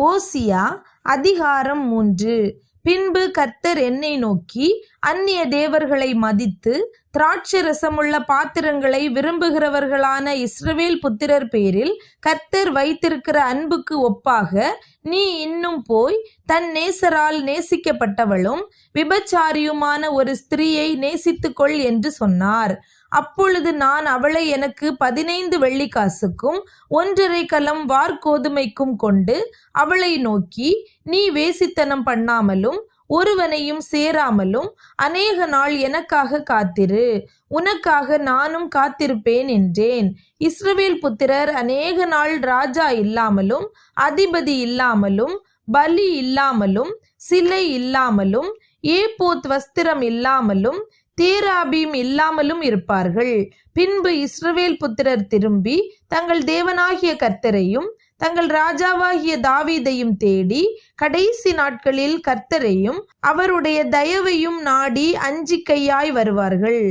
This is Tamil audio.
ஓசியா அதிகாரம் 3. பின்பு கர்த்தர் என்னை நோக்கி, அந்நிய தேவர்களை மதித்து திராட்சரசமுள்ள பாத்திரங்களை விரும்புகிறவர்களான இஸ்ரவேல் புத்திரர் பேரில் கர்த்தர் வைத்திருக்கிற அன்புக்கு ஒப்பாக நீ இன்னும் போய் தன் நேசரால் நேசிக்கப்பட்டவளும் விபச்சாரியுமான ஒரு ஸ்திரீயை நேசித்துக்கொள் என்று சொன்னார். அப்பொழுது நான் அவளை எனக்கு 15 வெள்ளிக்காசுக்கும் 1.5 கலம் வார்கோதுமைக்கும் கொண்டு அவளை நோக்கி, நீ வேசித்தனம் பண்ணாமலும் ஒருவனையும் சேராமலும் அநேக நாள் எனக்காக காத்திரு, உனக்காக நானும் காத்திருப்பேன் என்றேன். இஸ்ரவேல் புத்திரர் அநேக நாள் ராஜா இல்லாமலும் அதிபதி இல்லாமலும் பலி இல்லாமலும் சிலை இல்லாமலும் ஏபோத் வஸ்திரம் இல்லாமலும் தேராபீம் இல்லாமலும் இருப்பார்கள். பின்பு இஸ்ரவேல் புத்திரர் திரும்பி தங்கள் தேவனாகிய கர்த்தரையும் தங்கள் ராஜாவாகிய தாவீதையும் தேடி கடைசி நாட்களில் கர்த்தரையும் அவருடைய தயவையும் நாடி அஞ்சிக்கையாய் வருவார்கள்.